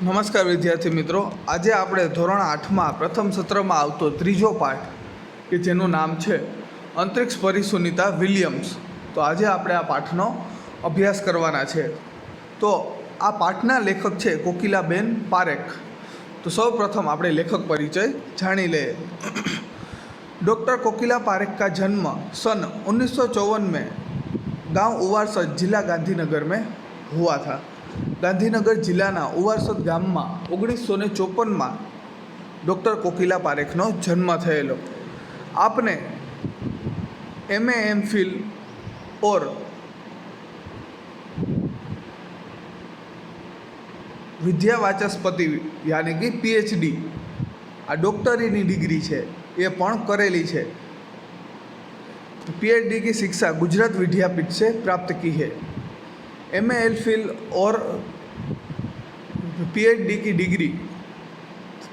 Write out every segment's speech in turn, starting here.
નમસ્કાર વિદ્યાર્થી મિત્રો, આજે આપણે ધોરણ 8માં પ્રથમ સત્રમાં આવતો ત્રીજો પાઠ કે જેનું નામ છે અંતરિક્ષ પરી સુનિતા વિલિયમ્સ. તો આજે આપણે આ પાઠનો અભ્યાસ કરવાના છે. તો આ પાઠના લેખક છે કોકિલાબેન પારેખ. તો સૌપ્રથમ આપણે લેખક પરિચય જાણી લઈએ. डॉक्टर कोकिला पारेख का जन्म सन 1954 में गांव उवारसद जिला गांधीनगर में हुआ था. गांधीनगर जिला उवारसद गाम में 1954 में डॉक्टर कोकिला पारेखनो जन्म थयेलो. आपने MA MPhil और विद्यावाचस्पति यानी कि PhD आ डॉक्टरी डिग्री है ये पण करेली है. PhD की शिक्षा गुजरात विद्यापीठ से प्राप्त की है. MA MPhil और PhD की डिग्री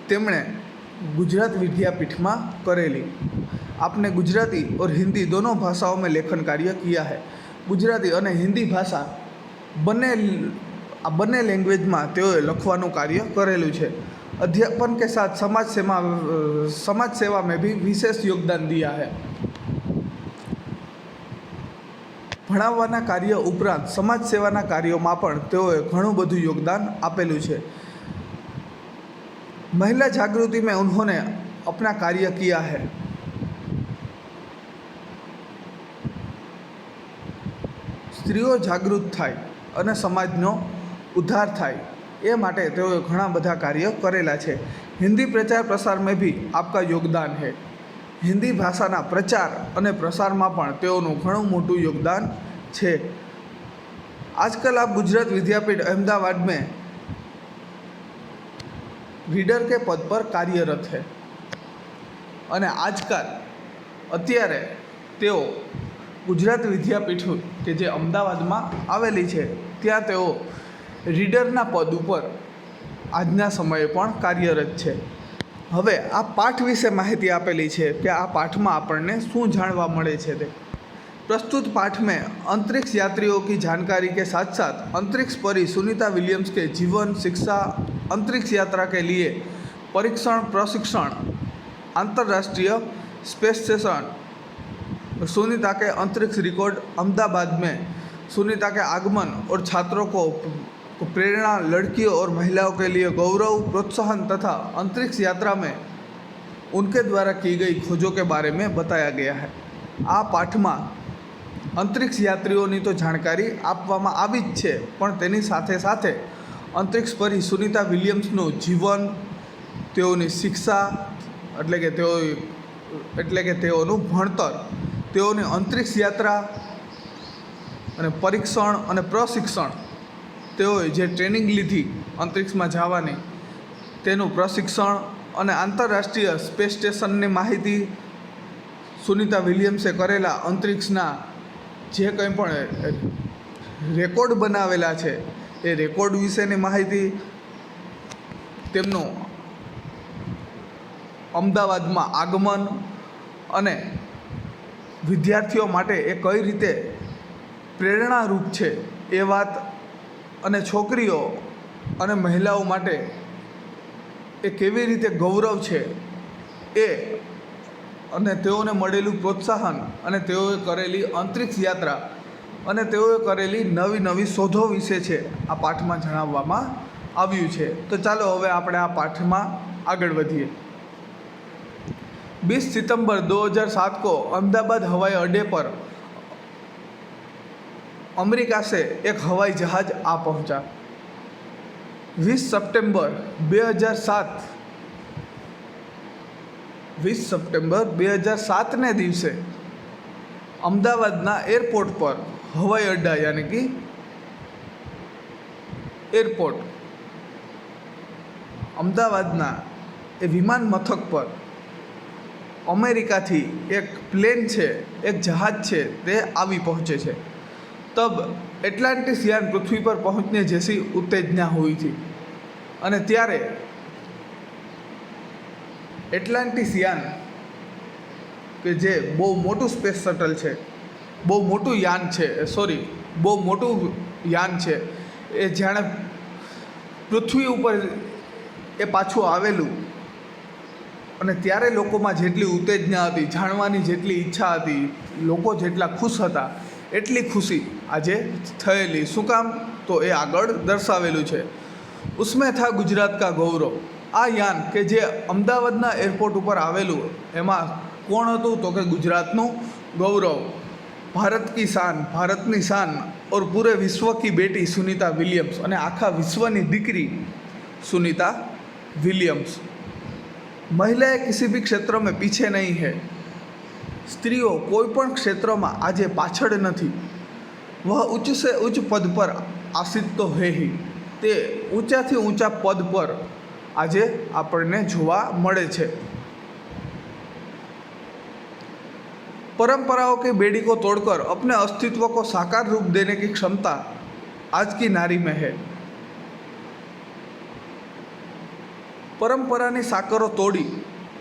तेमणे गुजरात विद्यापीठ में करेली. आपने गुजराती और हिंदी दोनों भाषाओं में लेखन कार्य किया है. गुजराती और हिंदी भाषा बने लैंग्वेज में तेओए लखवानुं कार्य करेलुं छे. अध्यापन के साथ समाज सेवा में भी विशेष योगदान दिया है. भणाववाना कार्य उपरांत समाज सेवाना कार्यों पण तेओए घणुं बधुं योगदान आपेलुं छे. महिला जागृति में उन्होंने अपना कार्य किया है. स्त्रीओ जागृत थाय अने समाजनो उद्धार थाय ए माटे तेओए घणा बधा कार्य करेला छे. हिंदी प्रचार प्रसार में भी आपका योगदान है. हिंदी भाषाना प्रचार अने प्रसार में पण तेओनुं घणुं मोटुं योगदान छे. आजकल आप गुजरात विद्यापीठ अहमदाबाद में रीडर के पद पर कार्यरत है अने आजकल अत्यारे तेओ गुजरात विद्यापीठ के जे अमदावाद में आवेली छे त्यां तेओ रीडरना पद पर आजना समये पण कार्यरत है. हवे आ पाठ विषे माहिती आपेली है कि आ पाठ में आपने शू जाणवा मळे छे. प्रस्तुत पाठ में अंतरिक्ष यात्रियों की जानकारी के साथ साथ अंतरिक्ष परी सुनीता विलियम्स के जीवन, शिक्षा, अंतरिक्ष यात्रा के लिए परीक्षण, प्रशिक्षण, अंतर्राष्ट्रीय स्पेस स्टेशन, सुनीता के अंतरिक्ष रिकॉर्ड, अहमदाबाद में सुनीता के आगमन और छात्रों को प्रेरणा, लड़कियों और महिलाओं के लिए गौरव, प्रोत्साहन तथा अंतरिक्ष यात्रा में उनके द्वारा की गई खोजों के बारे में बताया गया है. आ पाठ में अंतरिक्ष यात्रियों तो जानकारी आपवामां आवी ज छे पण तेनी साथे साथे अंतरिक्ष परी सुनीता विलियम्सनुं जीवन, तेओनी शिक्षा એટલે કે તેઓનું ભણતર, તેઓની અંતરિક્ષ યાત્રા અને પરીક્ષણ અને પ્રશિક્ષણ, તેઓએ જે ટ્રેનિંગ લીધી અંતરિક્ષમાં જવાની તેનું પ્રશિક્ષણ અને આંતરરાષ્ટ્રીય સ્પેસ સ્ટેશનની માહિતી, સુનિતા વિલિયમ્સે કરેલા અંતરિક્ષના જે કંઈ પણ રેકોર્ડ બનાવેલા છે એ રેકોર્ડ વિશેની માહિતી, તેમનું અમદાવાદમાં આગમન અને વિદ્યાર્થીઓ માટે એ કઈ રીતે પ્રેરણારૂપ છે એ વાત, અને છોકરીઓ અને મહિલાઓ માટે એ કેવી રીતે ગૌરવ છે એ, અને તેઓને મળેલું પ્રોત્સાહન અને તેઓએ કરેલી અંતરિક્ષ યાત્રા અને તેઓએ કરેલી નવી નવી શોધો વિશે છે આ પાઠમાં જણાવવામાં આવ્યું છે. તો ચાલો હવે આપણે આ પાઠમાં આગળ વધીએ. 20 सितंबर 2007 को अहमदाबाद हवाई अड्डे पर अमेरिका से एक हवाई जहाज़ आ पहुंचा. 20 सप्टेम्बर 2007 ने दिवसे अमदावादना एरपोर्ट पर हवाई अड्डा यानी कि एरपोर्ट अमदावादना ए विमान मथक पर अमेरिका थी एक प्लेन है, एक जहाज़ है, ते आवी पहुँचे छे. तब एटलांटिस यान पृथ्वी पर पहुँचने जैसी उत्तेजना हुई थी अने त्यारे एटलांटिस यान के जे बहु मोटू स्पेस शटल है, बहु मोटू यान है, बहु मोटू यान है, ए जाणे પૃથ્વી ઉપર એ પાછું આવેલું અને ત્યારે લોકોમાં જેટલી ઉત્તેજના હતી, જાણવાની જેટલી ઈચ્છા હતી, લોકો જેટલા ખુશ હતા, એટલી ખુશી આજે થયેલી. શું કામ? તો એ આગળ દર્શાવેલું છે. ઉસમેં થા ગુજરાત કા ગૌરવ. આ યાન કે જે અમદાવાદના એરપોર્ટ ઉપર આવેલું, એમાં કોણ હતું? તો કે ગુજરાતનું ગૌરવ, ભારત કી શાન, ભારતની શાન, ઓર પૂરે વિશ્વ કી બેટી સુनीता विलियम्स, અને આખા વિશ્વની દીકરી सुनीता विलियम्स. महिलाएं किसी भी क्षेत्र में पीछे नहीं है. स्त्रीओ कोईपण क्षेत्र में आज पाछड़ नहीं. वह उच्च से उच्च पद पर आसीत तो है ही. ते ऊंचा थी ऊंचा पद पर आज आपने जोवा मळे छे. परंपराओं की बेड़ी को तोड़कर अपने अस्तित्व को साकार रूप देने की क्षमता आज की नारी में है. परंपरानी साकरो तोड़ी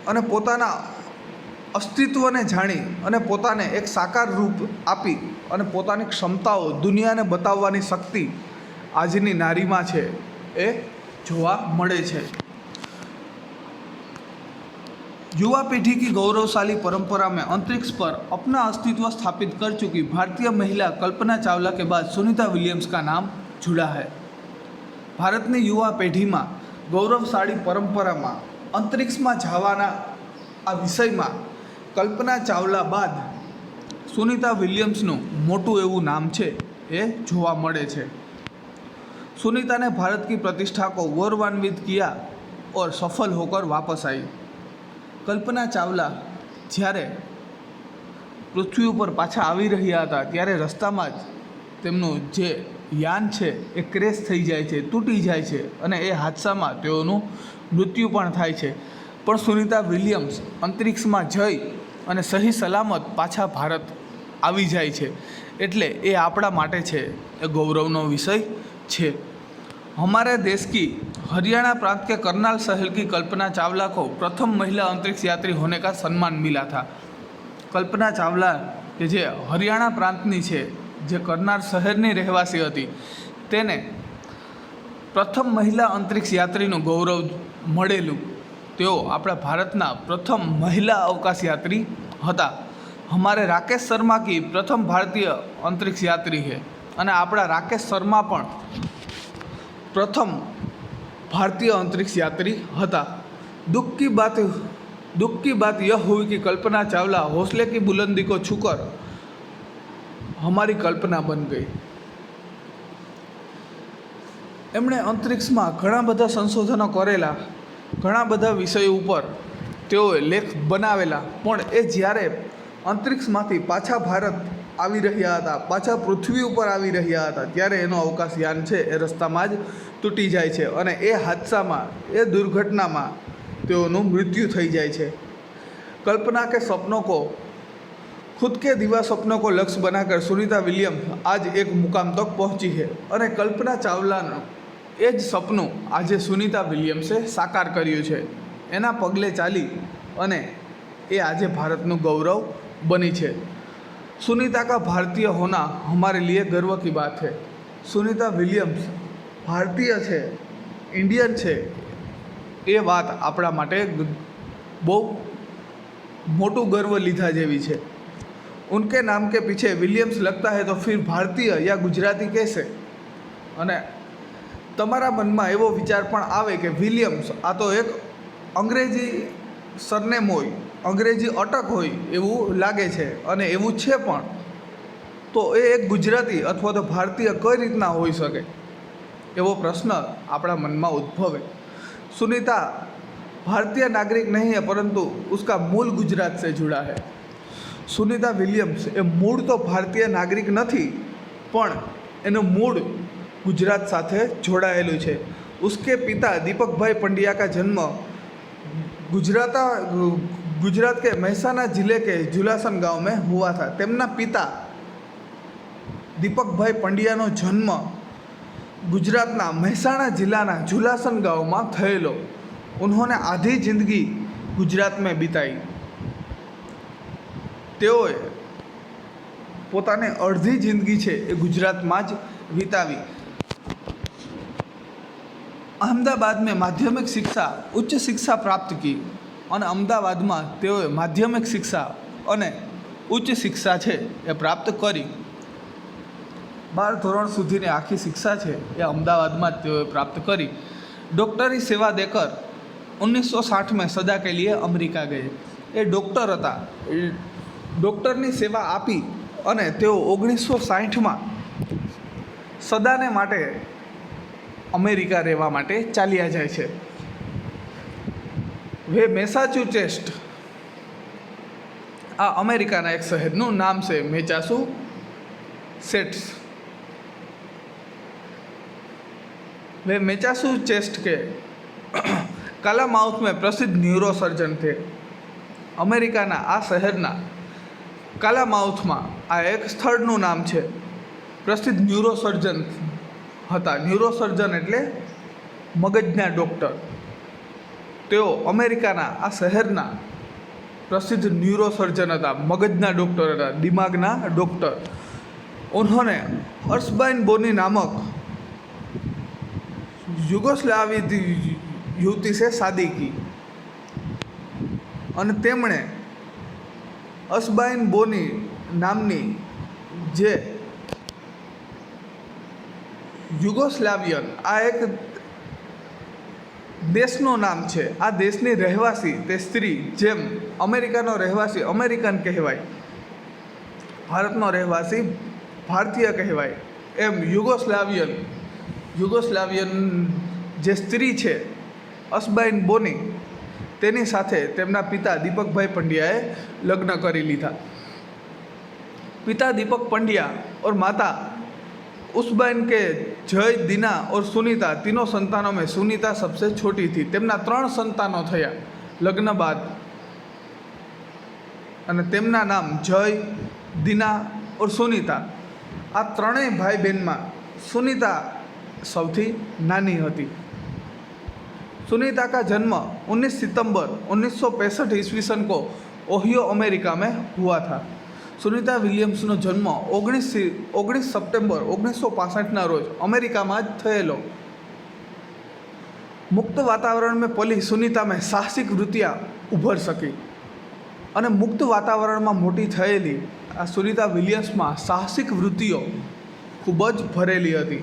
अने पोताना अस्तित्वने जाणी अने पोताने एक साकार रूप आपी अने पोतानी क्षमताओं दुनियाने बताववानी शक्ति आजनी नारीमां छे ए जोवा मळे छे. युवा पीढ़ी की गौरवशाली परंपरा में अंतरिक्ष पर अपना अस्तित्व स्थापित कर चुकी भारतीय महिला कल्पना चावला के बाद सुनीता विलियम्स का नाम जुड़ा है. भारतनी युवा पेढ़ी में गौरवशाली परंपरा में अंतरिक्ष में जावाना आ विषय में कल्पना चावला बाद सुनीता विलियम्सनु मोटू एवं नाम है ए जोवा मळे छे. सुनीता ने भारत की प्रतिष्ठा को गौरवान्वित किया और सफल होकर वापस आई. कल्पना चावला જ્યારે પૃથ્વી ઉપર પાછા આવી રહ્યા હતા ત્યારે રસ્તામાં જ તેમનું જે યાન છે એ ક્રેશ થઈ જાય છે, તૂટી જાય છે અને એ હાદસામાં તેઓનું મૃત્યુ પણ થાય છે. પણ સુનીતા વિલિયમ્સ અંતરિક્ષમાં જઈ અને સહી સલામત પાછા ભારત આવી જાય છે. એટલે એ આપણા માટે છે એ ગૌરવનો વિષય છે. हमारे देश की हरियाणा प्रांत के करनाल शहर की कल्पना चावला को प्रथम महिला अंतरिक्ष यात्री होने का सम्मान मिला था. कल्पना चावला के जे हरियाणा प्रांतनी है, जे करनाल शहरनी रहवासी हती, तेने प्रथम महिला अंतरिक्ष यात्रीનું गौरव મળેલું. તેઓ આપણા ભારતના પ્રથમ महिला अवकाश यात्री હતા. हमारे राकेश शर्मा की प्रथम भारतीय अंतरिक्ष यात्री है અને આપણા રાકેશ શર્મા પણ प्रथम भारतीय अंतरिक्ष यात्री हता. दुख की बात यह हुई कि कल्पना चावला हौसले की बुलंदी को छूकर हमारी कल्पना बन गई. एमणे अंतरिक्ष में घणा बधा संशोधनों करेला, घणा बधा विषयों पर तेओए लेख बनावेला, पण ए ज्यारे अंतरिक्षमांथी पाछा भारत આવી રહ્યા હતા, પાછા પૃથ્વી ઉપર આવી રહ્યા હતા, ત્યારે એનો અવકાશયાન છે એ રસ્તામાં જ તૂટી જાય છે અને એ હાદસામાં, એ દુર્ઘટનામાં તેઓનું મૃત્યુ થઈ જાય છે. कल्पना के सपनों को खुद के दिवा सपनों को लक्ष्य बनाकर सुनीता विलियम्स आज एक मुकाम तक पहुंची है અને કલ્પના ચાવલાનું એ જ સપનું આજે સુનીતા વિલિયમ્સે સાકાર કર્યું છે. એના પગલે ચાલી અને એ આજે ભારતનું ગૌરવ બની છે. सुनीता का भारतीय होना हमारे लिए गर्व की बात है. सुनीता विलियम्स भारतीय है, इंडियन है, ये बात अपना माटे बहु मोटू गर्व लीधा जेवी है. उनके नाम के पीछे विलियम्स लगता है तो फिर भारतीय या गुजराती कैसे? अने तमारा मन में एवो विचार पण आवे कि विलियम्स आ तो एक अंग्रेजी सरनेम होय, अंग्रेजी अटक होय एवं लागे छे अने एवं छे पण तो ए एक गुजराती अथवा तो भारतीय कई रीतना होई शके एवो प्रश्न आपणा मन में उद्भवे. सुनीता भारतीय नागरिक नहीं है परंतु उसका मूल गुजरात से जुड़ा है. सुनीता विलियम्स ए मूળ तो भारतीय नागरिक नहीं पण एनु मूળ गुजरात साथे जोड़ायेलुं छे. उसके पिता दीपक भाई पंड्या का जन्म गुजरात के मेहसाणा जिले के झुलासन गांव में हुआ था. तेमना पिता दीपक भाई पंड्यानो जन्म गुजरातना मेहसाणा जिल्लाना झुलासन गांव में थयेलो. उन्होंने आधी जिंदगी गुजरात में बीताई. तेओए पोताने अर्धी जिंदगी छे ए गुजरात में ज वीतावी. अहमदाबाद में माध्यमिक शिक्षा उच्च शिक्षा प्राप्त की અને અમદાવાદમાં તેઓએ માધ્યમિક શિક્ષા અને ઉચ્ચ શિક્ષા છે એ પ્રાપ્ત કરી. 12 ધોરણ સુધીની આખી શિક્ષા છે એ અમદાવાદમાં જ તેઓએ પ્રાપ્ત કરી. डॉक्टरी सेवा देकर 1960 में सदा के लिए अमेरिका गए. એ ડૉક્ટર હતા. ડૉક્ટરની સેવા આપી અને તેઓ 1960માં સદાને માટે અમેરિકા રહેવા માટે ચાલ્યા જાય છે. वे મેસાચ્યુસેટ્સ, આ અમેરિકાના એક શહેરનું નામ છે મેસાચુસેટ્સ. वे मैसाचुसेट्स के कालामाउथ में प्रसिद्ध न्यूरोसर्जन थे. अमेरिकाना आ शहरना कालामाउथમાં આ એક સ્થળનું નામ છે. પ્રસિદ્ધ ન્યુરોસર્જન હતા. ન્યુરોસર્જન એટલે મગજના ડૉક્ટર. તેઓ અમેરિકાના આ શહેરના પ્રસિદ્ધ ન્યુરોસર્જન હતા, મગજના ડૉક્ટર હતા, દિમાગના ડૉક્ટર. उन्होंने अर्सबाइन बोनी नामक યુગોસ્લાવી યુવતી से शादी की અને તેમણે અર્સબાइन બોની નામની જે યુગોસ્લાવિયન, આ એક દેશનું નામ છે, આ દેશની રહેવાસી તે સ્ત્રી, જેમ અમેરિકાનો રહેવાસી અમેરિકન કહેવાય, ભારતનો રહેવાસી ભારતીય કહેવાય, એમ યુગોસ્લાવિયન જે સ્ત્રી છે અર્સબાइन બોની, તેની સાથે તેમના પિતા દીપકભાઈ પંડ્યાએ લગ્ન કરી લીધા. पिता दीपक पंड्या और माता उर्सबाइन के जय, दीना और सुनीता तीनों संतानों में सुनीता सबसे छोटी थी. તેમના 3 સંતાનો થયા લગ્ન બાદ અને તેમના નામ જય, दीना और सुनीता. આ ત્રણેય ભાઈ બહેનમાં सुनीता સૌથી નાની હતી. सुनीता का जन्म 19 सितंबर 1965 ईस्वी सन को ओहियो अमेरिका में हुआ था. सुनीता विलियम्सનો જન્મ 19 સપ્ટેમ્બર 1965ના રોજ અમેરિકામાં જ થયેલો. મુક્ત વાતાવરણ में पली सुनीता में साहसिक वृत्तियाँ उभर सकी અને મુક્ત વાતાવરણમાં મોટી થયેલી આ સુનીતા વિલિયમ્સમાં સાહસિક વૃત્તિઓ ખૂબ જ ભરેલી હતી.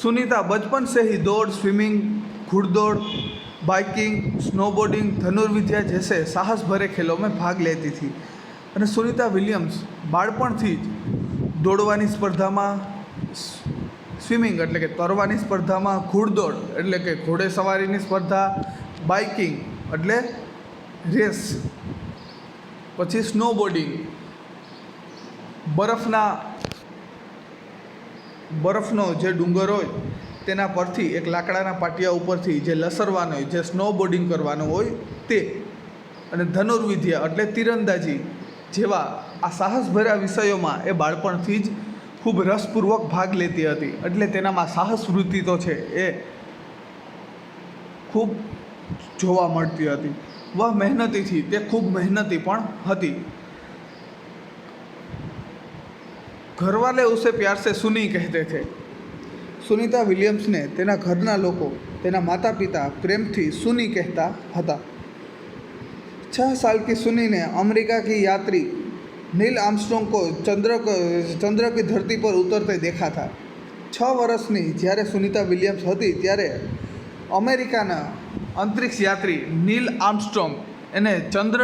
सुनीता बचपन से ही दौड़, स्विमिंग, घुड़दौड़, बाइकिंग, स्नोबोर्डिंग, धनुर्विद्या जैसे साहस भरे खेलों में भाग लेती थी. અને સુનીતા વિલિયમ્સ બાળપણથી જ દોડવાની સ્પર્ધામાં, સ્વિમિંગ એટલે કે તરવાની સ્પર્ધામાં, ઘોડદોડ એટલે કે ઘોડેસવારીની સ્પર્ધા, બાઇકિંગ એટલે રેસ, પછી સ્નોબોર્ડિંગ બરફનો જે ડુંગર હોય તેના પરથી એક લાકડાના પાટિયા ઉપરથી જે લસરવાનું હોય, જે સ્નોબોર્ડિંગ કરવાનું હોય તે, અને ધનુર્વિદ્યા એટલે તીરંદાજી જેવા આ સાહસભર્યા વિષયોમાં એ બાળપણથી જ ખૂબ રસપૂર્વક ભાગ લેતી હતી. એટલે તેનામાં સાહસ વૃત્તિ તો છે એ ખૂબ જોવા મળતી હતી. વહ મહેનતી થી, તે ખૂબ મહેનતી પણ હતી. ઘરવાલે ઉસે પ્યાર સે સુની કહેતે થે. સુનીતા વિલિયમ્સને તેના ઘરના લોકો, તેના માતા પિતા પ્રેમથી સુની કહેતા હતા. 6 साल की सुनी ने अमेरिका की यात्री नील आर्मस्ट्रॉन्ग को चंद्र की धरती पर उतरते देखा था. 6 વર્ષની જ્યારે સુનીતા વિલિયમ્સ હતી ત્યારે અમેરિકાના અંતરિક્ષ યાત્રી નીલ આર્મસ્ટ્રોંગ એને ચંદ્ર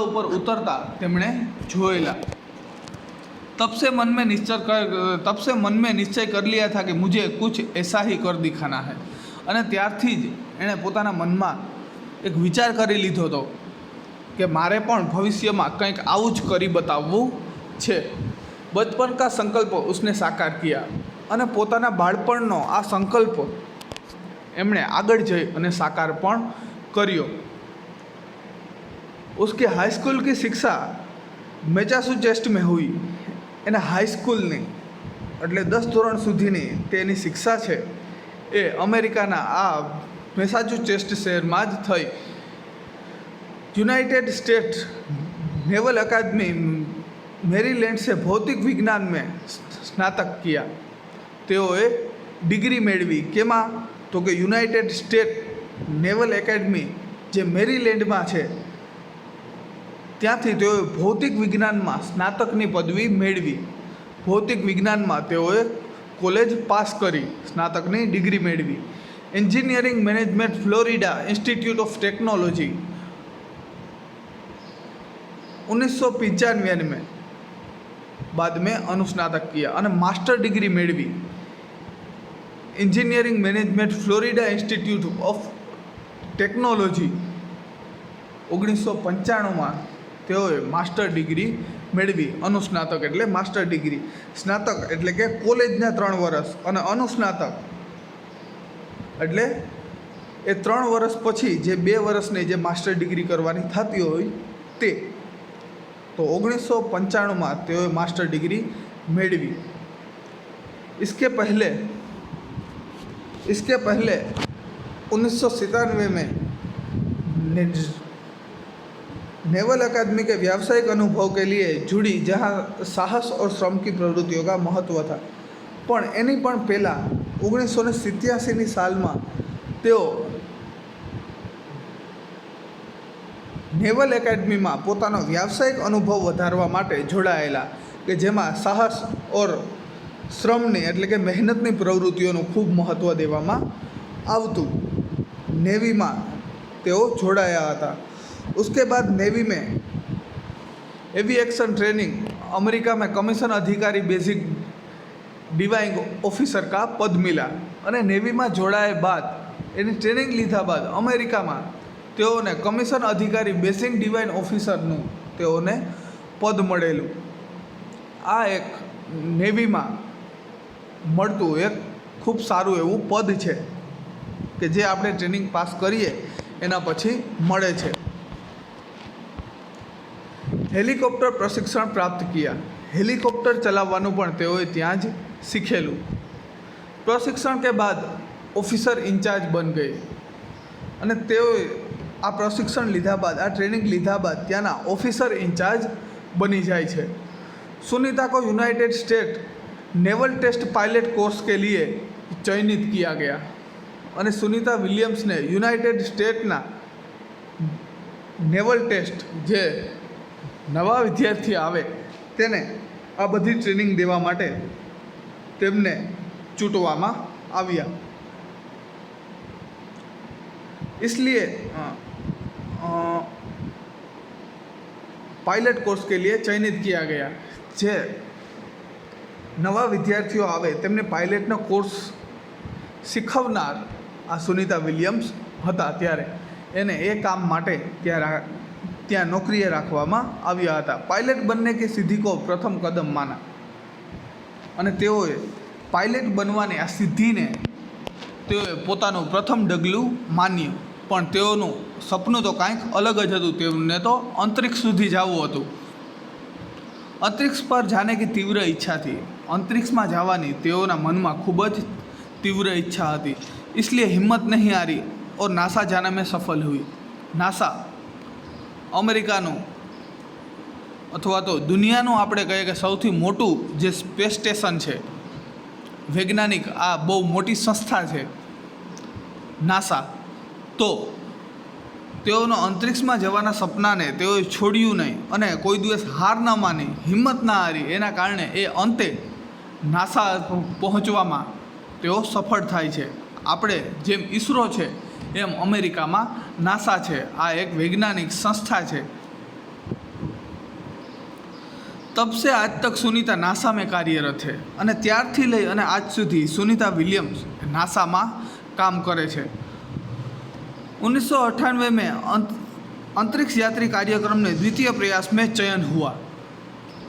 ઉપર ઉતરતા તેમણે જોયેલા. तब से मन में निश्चय कर लिया था कि मुझे कुछ ऐसा ही कर दिखाना है. અને ત્યારથી જ એણે પોતાના મનમાં એક વિચાર કરી લીધો હતો કે મારે પણ ભવિષ્યમાં કંઈક આવું જ કરી બતાવવું છે. બચપન કા સંકલ્પ उसने સાકાર કિયા. અને પોતાના બાળપણનો આ સંકલ્પ એમણે આગળ જઈ અને સાકાર પણ કર્યો. उसकी हाई स्कूल की शिक्षा मैसाचुसेट्स में हुई. એના હાઈસ્કૂલની એટલે 10 ધોરણ સુધીની તેની શિક્ષા છે એ અમેરિકાના આ મેસાચુસેટ્સ શહેરમાં જ થઈ. यूनाइटेड स्टेट्स नेवल अकादमी मेरीलैंड से भौतिक विज्ञान में स्नातक किया. તેઓએ ડિગ્રી મેળવી. કેમાં? તો કે યુનાઇટેડ સ્ટેટ નેવલ એકેડમી જે મેરીલેન્ડમાં છે ત્યાંથી તેઓએ ભૌતિક વિજ્ઞાનમાં સ્નાતકની પદવી મેળવી. ભૌતિક વિજ્ઞાનમાં તેઓએ કોલેજ પાસ કરી, સ્નાતકની ડિગ્રી મેળવી. Engineering management Florida Institute of Technology 1995 में बाद में अनुस्नातक किया और मास्टर डिग्री मेळवी. Engineering management Florida Institute of Technology 1995 में તેઓએ માસ્ટર ડિગ્રી મેળવી. અનુસ્નાતક એટલે માસ્ટર ડિગ્રી, સ્નાતક એટલે કે કોલેજના 3 વર્ષ અને અનુસ્નાતક એટલે એ 3 વર્ષ પછી જે 2 વર્ષની જે માસ્ટર ડિગ્રી કરવાની થતી હોય તે. તો 1995 में તેઓએ मास्टर डिग्री मेळवी. इसके पहले 1997 में नेवल अकादमी के व्यावसायिक अनुभव के लिए जुड़ी, जहां साहस और श्रम की प्रवृत्तियों का महत्व था. पण एनी पण पहला 1987 साल में तेओ नेवल एकेडमी में पोतानो व्यावसायिक अनुभव वधारवा माटे जोड़ायेला કે જેમાં સાહસ और શ્રમની એટલે કે મહેનતની પ્રવૃત્તિઓનું ખૂબ મહત્ત્વ દેવામાં આવતું. નેવીમાં તેઓ જોડાયા હતા. उसके बाद नेवी में एविएशन ट्रेनिंग अमेरिका में कमीशन अधिकारी बेसिक डिवाइंग ऑफिसर का पद मिला. અને નેવીમાં જોડાયા બાદ એની ટ્રેનિંગ લીધા બાદ અમેરિકામાં તેઓને કમિશન અધિકારી બેસિક ડિવાઇન ઓફિસરનું તેઓને પદ મળેલું. આ એક નેવીમાં મળતું એક ખૂબ સારું એવું પદ છે કે જે આપણે ટ્રેનિંગ પાસ કરીએ એના પછી મળે છે. हेलीकॉप्टर प्रशिक्षण प्राप्त किया. हेलीकॉप्टर चलावવાનું પણ તેઓએ ત્યાં જ શીખેલું. प्रशिक्षण के बाद ऑफिसर इंचार्ज बन गए અને તેઓએ આ પ્રશિક્ષણ લીધા બાદ આ ટ્રેનિંગ લીધા બાદ ત્યાંના ઓફિસર ઇન્ચાર્જ બની જાય છે. सुनीता को United State naval test pilot course के लिए चयनित किया गया. અને સુનિતા વિલિયમ્સને યુનાઇટેડ સ્ટેટના નેવલ ટેસ્ટ જે નવા વિદ્યાર્થી આવે તેને આ બધી ટ્રેનિંગ દેવા માટે તેમને ચૂંટવામાં આવ્યા. इसलिए पायलट कोर्स के लिए चयनित किया गया. જે નવા વિદ્યાર્થીઓ આવે તેમને પાયલટનો કોર્સ શીખવનાર આ સુનિતા વિલિયમ્સ હતા. ત્યારે એને એ કામ માટે ત્યાં નોકરીએ રાખવામાં આવ્યા હતા. પાયલટ बनने की सिद्धि को प्रथम कदम माना. અને તેઓએ પાયલટ બનવાની આ સિદ્ધિને તેઓએ પોતાનું પ્રથમ ડગલું માન્યું. પણ તેઓનું સપનું તો કાંઈક અલગ જ હતું. તેમને તો અંતરિક્ષ સુધી જવું હતું. अंतरिक्ष पर जाने की तीव्र इच्छा थी. अंतरिक्ष में जावानी तेओना मन में खूब ज तीव्र इच्छा थी. इसलिए हिम्मत नहीं हारी और नासा जाने में सफल हुई. नासा अमेरिकानु अथवा तो दुनियानु आपणे कहीए कि सौथी मोटुं जे स्पेस स्टेशन है, वैज्ञानिक आ बहु मोटी संस्था है नासा. तो તેઓનો અંતરિક્ષમાં જવાના સપનાને તેઓએ છોડ્યું નહીં અને કોઈ દિવસ હાર ન માની, હિંમત ના હારી. એના કારણે એ અંતે નાસા પહોંચવામાં તેઓ સફળ થાય છે. આપણે જેમ ઈસરો છે એમ અમેરિકામાં નાસા છે. આ એક વૈજ્ઞાનિક સંસ્થા છે. तब से आज तक सुनीता नासा में कार्यरत है અને ત્યારથી લઈ અને આજ સુધી સુનિતા વિલિયમ્સ નાસામાં કામ કરે છે. 1998 में अंतरिक्ष यात्री कार्यक्रम ने द्वितीय प्रयास में चयन हुआ.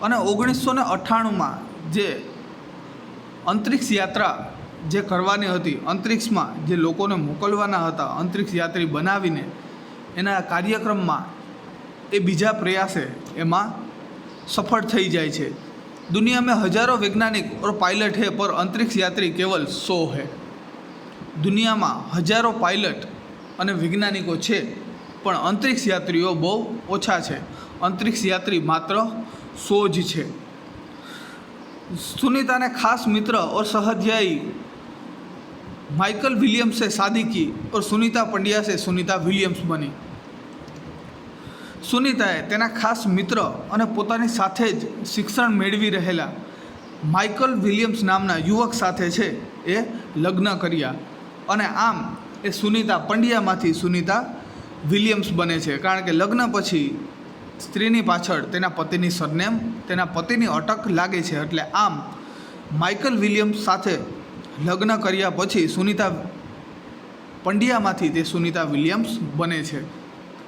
અને 1998 में जे अंतरिक्ष यात्रा जे करवानी हती, अंतरिक्षમાં જે લોકોને મોકલવાના હતા અંતરિક્ષ यात्री બનાવીને, એના કાર્યક્રમમાં એ બીજા પ્રયાસે એમાં સફળ થઈ જાય છે. दुनिया में हजारों वैज्ञानिक और पायलट है पर अंतरिक्ष यात्री केवल 100 है. दुनियाમાં हजारों पायलट અને વૈજ્ઞાનિકો છે પણ અંતરિક્ષ યાત્રીઓ બહુ ઓછા છે. અંતરિક્ષ યાત્રી માત્ર 100 જ છે. સુનિતાને ખાસ મિત્ર और સહાધ્યાયી माइकल विलियम्स से शादी की और सुनीता पंड्या से सुनीता विलियम्स बनी। सुनीताए तेना खास मित्र અને પોતાની સાથે જ શિક્ષણ મેળવી રહેલા માઇકલ વિલિયમ્સ નામના યુવક સાથે છે એ લગ્ન કર્યા અને આમ એ સુનીતા પંડ્યામાંથી સુનીતા વિલિયમ્સ બને છે, કારણ કે લગ્ન પછી સ્ત્રીની પાછળ તેના પતિની સરનેમ, તેના પતિની અટક લાગે છે, એટલે આમ માઇકલ વિલિયમ્સ સાથે લગ્ન કર્યા પછી સુનીતા पंड्याમાંથી તે સુનીતા વિલિયમ્સ બને છે।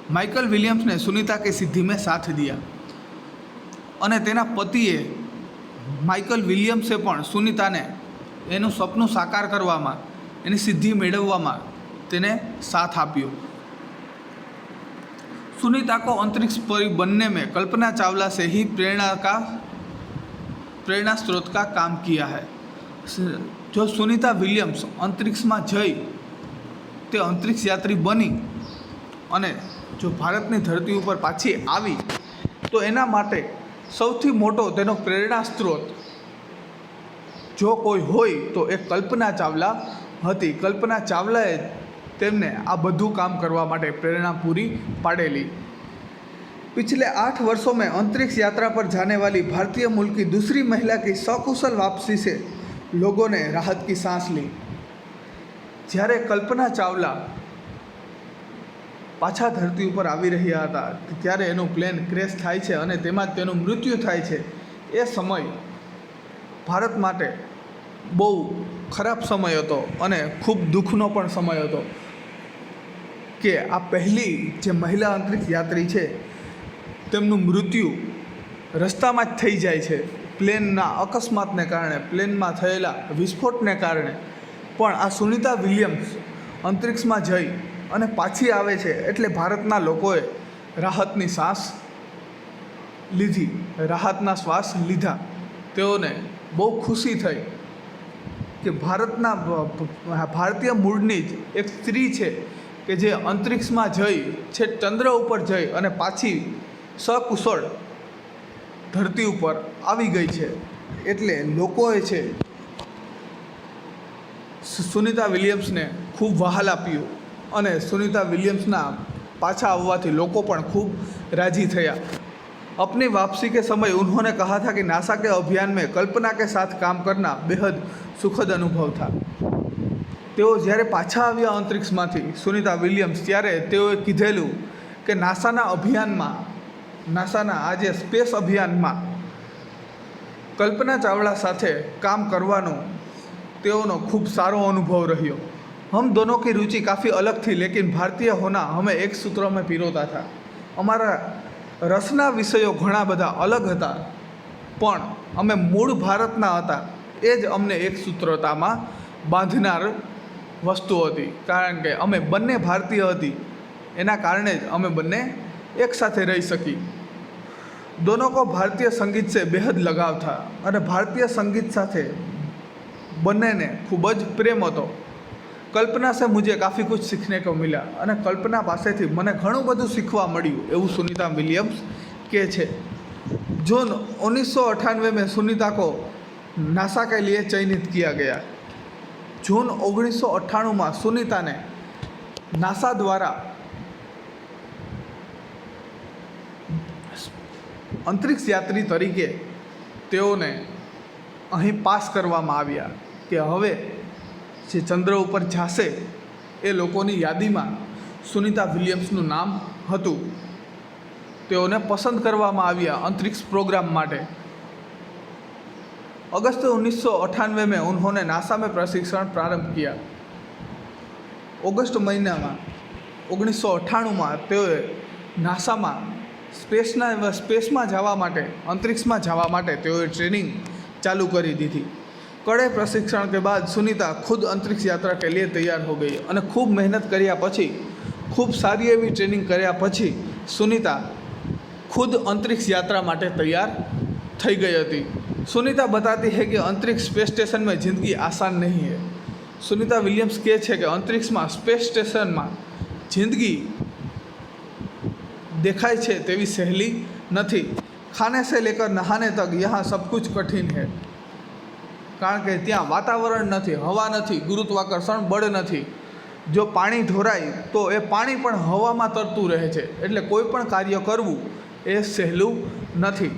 माइकल विलियम्स ने सुनीता की सिद्धि में साथ दिया અને તેના પતિએ માઇકલ વિલિયમ્સે પણ સુનીતાને એનું સપનું સાકાર કરવામાં, એની સિદ્ધિ મેળવવામાં તેને साथ આપ્યો। सुनीता को अंतरिक्ष पर बनने में कल्पना चावला से ही प्रेरणा स्रोत का काम किया है। जो सुनीता विलियम्स अंतरिक्ष में जई ते अंतरिक्ष यात्री बनी અને जो भारतनी धरती पर पाछी आवी तो एना माटे सौथी मोटो तेनो प्रेरणा स्त्रोत जो कोई होय तो एक कल्पना चावला हती। कल्पना चावलाए तेमने आ बधु काम करवा माटे प्रेरणा पूरी पाडेली। पिछले 8 वर्षों में अंतरिक्ष यात्रा पर जाने वाली भारतीय मूल की दूसरी महिला की सकुशल वापसी से लोगों ने राहत की सांस ली। જ્યારે કલ્પના ચાવલા પાછા ધરતી ઉપર આવી રહ્યા હતા ત્યારે એનું પ્લેન ક્રેશ થાય છે અને તેમાં જ તેનું મૃત્યુ થાય છે। એ સમય ભારત માટે બહુ ખરાબ સમય હતો અને ખૂબ દુઃખનો પણ સમય હતો કે આ પહેલી જે મહિલા અંતરિક્ષ યાત્રી છે તેમનું મૃત્યુ રસ્તામાં જ થઈ જાય છે પ્લેનના અકસ્માતને કારણે, પ્લેનમાં થયેલા વિસ્ફોટને કારણે। પણ આ સુનીતા વિલિયમ્સ અંતરિક્ષમાં જઈ અને પાછી આવે છે એટલે ભારતના લોકોએ રાહતની શ્વાસ લીધી, રાહતના શ્વાસ લીધા। તેઓને બહુ ખુશી થઈ કે ભારતીય મૂળની જ એક સ્ત્રી છે કે જે અંતરિક્ષમાં જઈ છે, ચંદ્ર ઉપર જઈ અને પાછી સકુશળ ધરતી ઉપર આવી ગઈ છે। એટલે લોકોએ છે સુનીતા વિલિયમ્સને ખૂબ વહાલ આપ્યું અને સુનીતા વિલિયમ્સના પાછા આવવાથી લોકો પણ ખૂબ राजी થયા। अपनी वापसी के समय उन्होंने कहा था कि नासा के अभियान में कल्पना के साथ काम करना बेहद सुखद अनुभव था। तेओ જ્યારે પાછા આવ્યા અંતરિક્ષમાંથી સુનીતા વિલિયમ્સ ત્યારે તેઓએ કીધેલું કે નાસાના અભિયાનમાં, નાસાના આ જે સ્પેસ અભિયાનમાં કલ્પના ચાવલા સાથે કામ કરવાનો તેઓનો ખૂબ સારો અનુભવ રહ્યો। हम दोनों की रुचि काफ़ी अलग थी, लेकिन भारतीय होना हमें एक सूत्र में पिरोता था। अमारा रसना विषयों घणा बधा अलग हता, पण अमे मूळ भारतना हता। ए ज अमने एक सूत्रतामां बांधनार वस्तु हती, कारण के अमे बंने भारतीय हती, एना कारणे ज अमे बंने एक साथे रही सकी। दोनों को भारतीय संगीत से बेहद लगाव था अने भारतीय संगीत साथे बंने ने खूब ज प्रेम हतो। कल्पना से मुझे काफ़ी कुछ सीखने को मिला और कल्पना पासेथी मने घणुं बधुं सीखवा मळ्युं एवुं सुनीता विलियम्स कहे छे। जून 1998 में सुनीता को नासा के लिए चयनित किया गया। जून 1998 में सुनीता ने नासा द्वारा अंतरिक्ष यात्री तरीके तेओने अहीं पास करवामां आव्या कि हवे जे चंद्र पर जाशे ए लोकोनी यादीमां सुनीता विलियम्सनुं नाम हतुं। तेओने पसंद करवामां आव्या अंतरिक्ष प्रोग्राम माटे। अगस्त 1998 में उन्होंने नासा में प्रशिक्षण प्रारंभ किया। ऑगस्ट महीना में 1998 में तेओए नासा में स्पेस में जवा माटे, अंतरिक्ष में जवा माटे तेओए ट्रेनिंग चालू करी दीधी। कड़े प्रशिक्षण के बाद सुनीता खुद अंतरिक्ष यात्रा के लिए तैयार हो गई और खूब मेहनत कर्या पछी, खूब सारी एवी ट्रेनिंग कर्या पछी सुनीता खुद अंतरिक्ष यात्रा माटे तैयार थई गई हती। सुनीता बताती है कि अंतरिक्ष स्पेस स्टेशन में जिंदगी आसान नहीं है। सुनीता विलियम्स कहे छे कि अंतरिक्ष में स्पेस स्टेशन में जिंदगी देखाय छे तेवी सहेली नहीं। खाने से लेकर नहाने तक यहाँ सब कुछ कठिन है। કારણ કે ત્યાં વાતાવરણ નથી, હવા નથી, ગુરુત્વાકર્ષણ બળ નથી. જો પાણી ઢોરાય તો એ પાણી પણ હવામાં તરતું રહે છે, એટલે કોઈ પણ કાર્ય કરવું એ સહેલું નથી.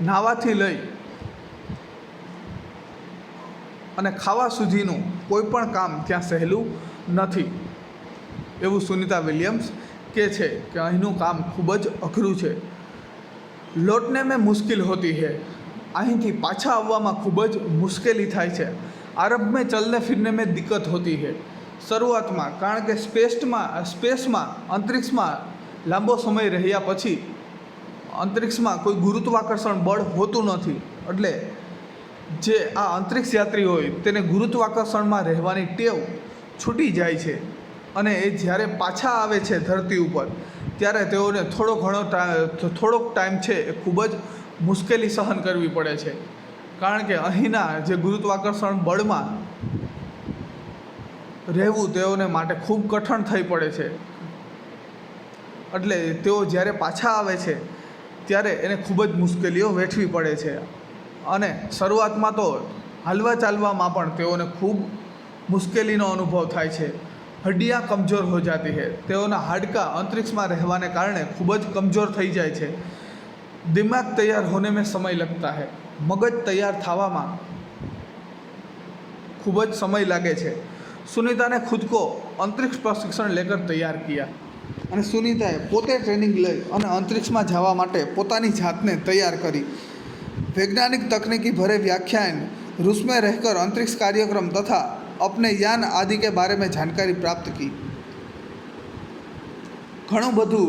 નાહવાથી લઈ અને ખાવા સુધીનું કોઈ પણ કામ ત્યાં સહેલું નથી, એવું સુનિતા વિલિયમ્સ કહે છે કે અહીંનું કામ ખૂબ જ અઘરું છે. લौटने में मुश्किल होती है, અહીંથી પાછા આવવામાં ખૂબ જ મુશ્કેલી થાય છે. આરંભ में चलने फिरने में दिक्कत होती है, શરૂઆતમાં, કારણ કે સ્પેસમાં અંતરિક્ષમાં લાંબો સમય રહ્યા પછી અંતરિક્ષમાં કોઈ ગુરુત્વાકર્ષણ બળ હોતું નથી, એટલે જે આ અંતરિક્ષ યાત્રી હોય તેને ગુરુત્વાકર્ષણમાં રહેવાની ટેવ છૂટી જાય છે, અને એ જ્યારે પાછા આવે છે ધરતી ઉપર ત્યારે તેઓને થોડોક ટાઈમ છે એ ખૂબ જ મુશ્કેલી સહન કરવી પડે છે, કારણ કે અહીંના જે ગુરુત્વાકર્ષણ બળમાં રહેવું તેઓને માટે ખૂબ કઠણ થઈ પડે છે. એટલે તેઓ જ્યારે પાછા આવે છે ત્યારે એને ખૂબ જ મુશ્કેલીઓ વેઠવી પડે છે, અને શરૂઆતમાં તો હાલવા ચાલવામાં પણ તેઓને ખૂબ મુશ્કેલીનો અનુભવ થાય છે. હડ્ડિયાँ કમજોર હો જાતી હૈ, તેઓના હાડકાં અંતરિક્ષમાં રહેવાને કારણે ખૂબ જ કમજોર થઈ જાય છે. દિમાગ તૈયાર હોને મેં સમય લગતા હૈ, મગજ તૈયાર થવામાં ખૂબ જ સમય લાગે છે. सुनीता ने खुद को अंतरिक्ष प्रशिक्षण लेकर तैयार किया, અને સુનિતાએ પોતે ટ્રેનિંગ લઈ અને અંતરિક્ષમાં જવા માટે પોતાની જાતને તૈયાર કરી. वैज्ञानिक तकनीकी भरे व्याख्यान, रूस में रहकर अंतरिक्ष कार्यक्रम तथा अपने यान आदि के बारे में जानकारी प्राप्त की. ઘણું બધું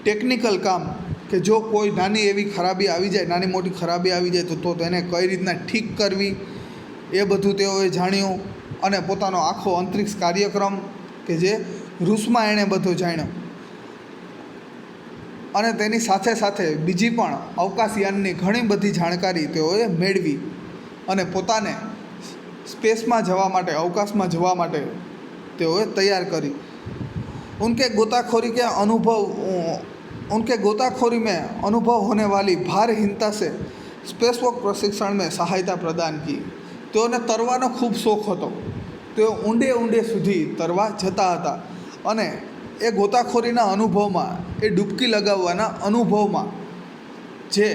ટેકનિકલ કામ કે જો કોઈ નાની એવી ખરાબી આવી જાય, નાની મોટી ખરાબી આવી જાય તો તેને કઈ રીતના ઠીક કરવી એ બધું તેઓએ જાણ્યું, અને પોતાનો આખો અંતરિક્ષ કાર્યક્રમ કે જે રૂસમાં એણે બધો જાણ્યો, અને તેની સાથે સાથે બીજી પણ અવકાશયાનની ઘણી બધી જાણકારી તેઓએ મેળવી અને પોતાને સ્પેસમાં જવા માટે, અવકાશમાં જવા માટે તેઓએ તૈયાર કરી. उनके गोताखोरी में अनुभव होने वाली भारहीनता से स्पेसवॉक प्रशिक्षण में सहायता प्रदान की. તેઓને તરવાનો ખૂબ શોખ હતો, તેઓ ઊંડે સુધી તરવા જતા હતા, અને એ ગોતાખોરીના અનુભવમાં, એ ડૂબકી લગાવવાના અનુભવમાં, જે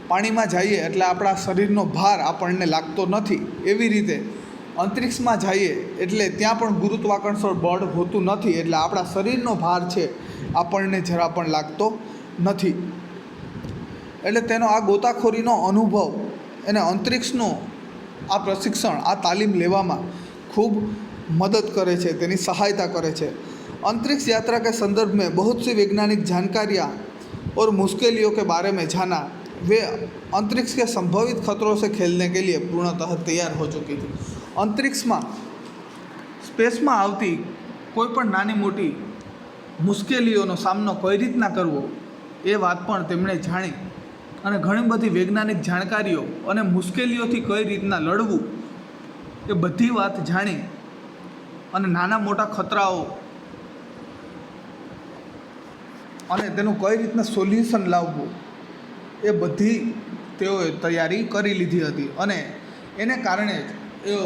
પાણીમાં જઈએ એટલે આપણા શરીરનો ભાર આપણને લાગતો નથી, એવી રીતે અંતરિક્ષમાં જઈએ એટલે ત્યાં પણ ગુરુત્વાકર્ષણ બળ હોતું નથી, એટલે આપણા શરીરનો ભાર છે આપણને જરા પણ લાગતો નથી. એટલે તેનો આ ગોતાખોરીનો અનુભવ એને અંતરિક્ષનું આ પ્રશિક્ષણ, આ તાલીમ લેવામાં ખૂબ મદદ કરે છે, તેની સહાયતા કરે છે. अंतरिक्ष यात्रा के संदर्भ में बहुत सी वैज्ञानिक जानकारियाँ और मुश्किलों के बारे में जाना. वे अंतरिक्ष के संभावित खतरों से खेलने के लिए पूर्णतः तैयार हो चुकी थी. अंतरिक्षમાં, સ્પેસમાં આવતી કોઈ પણ નાની મોટી મુશ્કેલીઓનો સામનો કઈ રીતના કરવો એ વાત પણ તેમણે જાણી, અને ઘણી બધી વૈજ્ઞાનિક જાણકારીઓ અને મુશ્કેલીઓથી કઈ રીતના લડવું એ બધી વાત જાણી, અને નાના મોટા ખતરાઓ અને તેનું કઈ રીતના સોલ્યુશન લાવવું એ બધી તેઓએ તૈયારી કરી લીધી હતી, અને એને કારણે જ તેઓ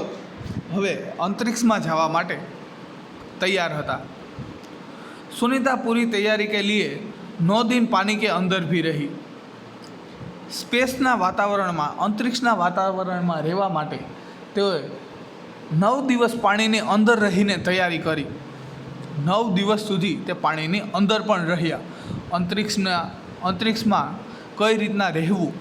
હવે અંતરિક્ષમાં જવા માટે તૈયાર હતા. સુનિતા પૂરી તૈયારી કે લીએ 9 दिन पानी के अंदर भी रही. સ્પેસના વાતાવરણમાં, અંતરિક્ષના વાતાવરણમાં રહેવા માટે તેઓએ 9 દિવસ પાણીની અંદર રહીને તૈયારી કરી. 9 દિવસ સુધી તે પાણીની અંદર પણ રહ્યા. અંતરિક્ષમાં કઈ રીતના રહેવું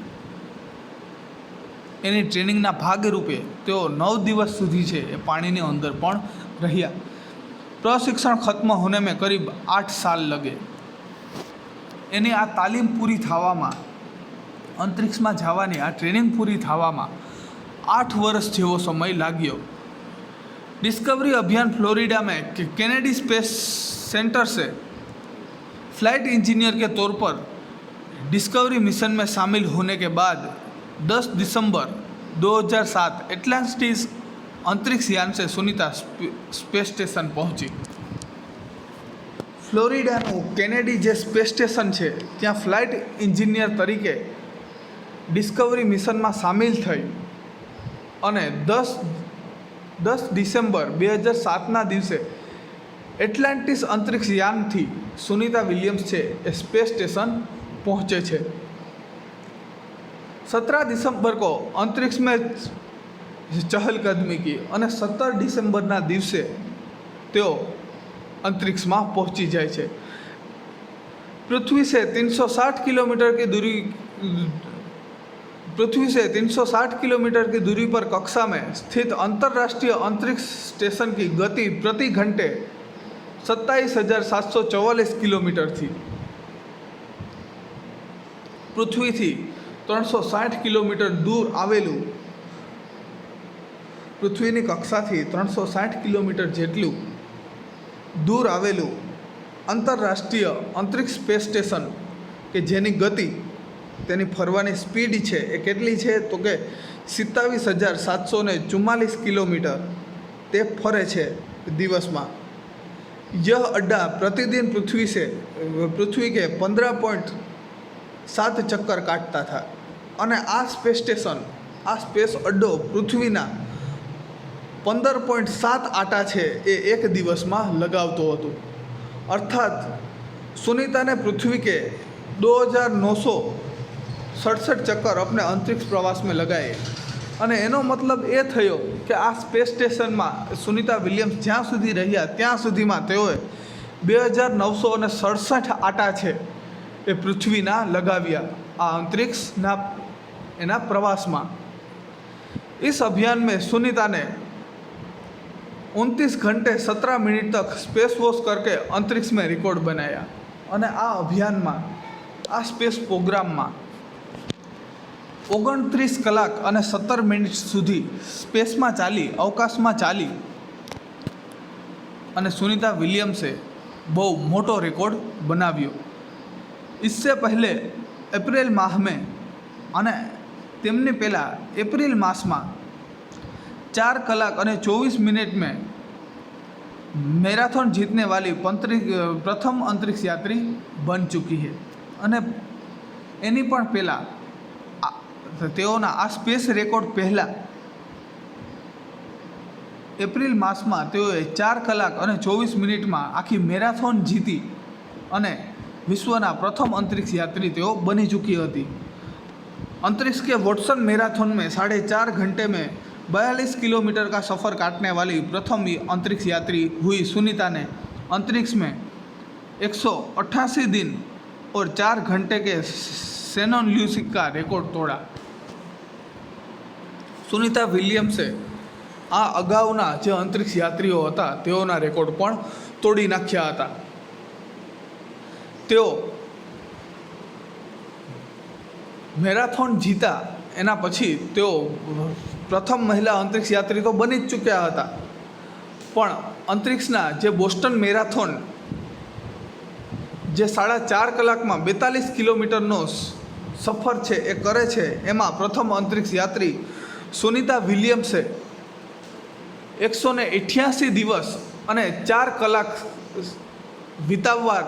એની ટ્રેનિંગના ભાગરૂપે તેઓ 9 દિવસ સુધી છે એ પાણીની અંદર પણ રહ્યા. પ્રશિક્ષણ ખત્મ હોને મેં કરીબ 8 साल लगे. એની આ તાલીમ પૂરી થવામાં, અંતરિક્ષમાં જવાની આ ટ્રેનિંગ પૂરી થવામાં 8 વર્ષ જેવો સમય લાગ્યો. डिस्कवरी अभियान फ्लोरिडा में कैनेडी स्पेस सेंटर से फ्लाइट इंजीनियर के तौर पर डिस्कवरी मिशन में शामिल होने के बाद 10 दिसंबर 2007 एटलांटिस अंतरिक्ष यान से सुनीता स्पेस स्टेशन पहुंची. ફ્લોરિડાનું કેનેડી જે સ્પેસ સ્ટેશન છે ત્યાં ફ્લાઇટ એન્જિનિયર તરીકે ડિસ્કવરી મિશનમાં સામેલ થઈ અને 10 ડિસેમ્બર 2007ના દિવસે એટલાન્ટિસ અંતરિક્ષ યાનથી સુનિતા વિલિયમ્સ છે એ स्पेस स्टेशन पहुँचे છે। 17 दिसंबर को अंतरिक्ष में चहलकदमी की और 17 डिसेम्बरना दिवसे तेओ अंतरिक्ष में पहुँची जाए छे। पृथ्वी से 360 किलोमीटर की दूरी की दूरी पर कक्षा में स्थित अंतर्राष्ट्रीय अंतरिक्ष स्टेशन की गति प्रति घंटे 27,744 किलोमीटर थी। पृथ्वी थी 360 किलोमीटर दूर आवेलू पृथ्वीनी कक्षाथी 360 किलोमीटर जेटलू दूर आवेलू अंतरराष्ट्रीय अंतरिक्ष स्पेस स्टेशन के जेनी गति तेनी फरवानी स्पीड है ए केटली है तो कि 27,744 किलोमीटर ते फरे छे दिवस में। यह अड्डा प्रतिदिन पृथ्वी के 15.7 चक्कर काटता था और आ स्पेस स्टेशन आ स्पेस अड्डो पृथ्वीना 15.7 आटा है ये एक दिवस में लगावतो हतो। अर्थात सुनीता ने पृथ्वी के 2,967 चक्कर अपने अंतरिक्ष प्रवास में लगाए और एनो मतलब ये थयो कि आ स्पेस स्टेशन में सुनीता विलियम्स ज्यां सुधी रह्या त्यां सुधी में तेओए 2,967 आटा है ये पृथ्वीना लगाव्या आ अंतरिक्षना एना प्रवास में। इस अभियान में सुनीता ने 29 घंटे 17 मिनट तक स्पेस वॉक करके अंतरिक्ष में रिकॉर्ड बनाया और आ अभियान में आ स्पेस प्रोग्राम में 29 कलाक और 17 मिनिट सुधी स्पेस में चाली अवकाश में चाली और सुनीता विलियम्से बहु मोटो रिकॉर्ड बनाव्यो। इससे पहले एप्रिल माह में अने तेमने पहला एप्रिल मास में 4 कलाक और 24 मिनट में मैराथन जीतने वाली प्रथम अंतरिक्ष यात्री बन चुकी है और एनी पण पहला तेओना आ स्पेस रेकॉर्ड पहला एप्रिल मास में तेओए 4 कलाक और 24 मिनिट में आखी मैराथन जीती और विश्वना प्रथम अंतरिक्ष यात्री तेओ बनी चुकी थी। अंतरिक्ष के वॉटसन मैराथन में 4.5 घंटे में 42 किलोमीटर का सफ़र काटने वाली प्रथम अंतरिक्ष यात्री हुई सुनीता ने अंतरिक्ष में 188 दिन और 4 घंटे के सेनोन ल्यूसिक का रिकॉर्ड तोड़ा। सुनीता विलियम्से आ अगाउना जे अंतरिक्ष यात्रीओ हता तेओना रेकॉर्ड पण तोड़ी नाख्या हता। तेओ मैराथन जीता एना पछी तेओ प्रथम महिला अंतरिक्ष यात्री तो बनी ज चूक्या हता पण अंतरिक्षना जे बोस्टन मैराथन जे 4.5 कलाक में 42 किलोमीटरनो सफर है ए करे छे एमां प्रथम अंतरिक्ष यात्री सुनीता विलियम्से 188 दिवस और 4 कलाक विताववार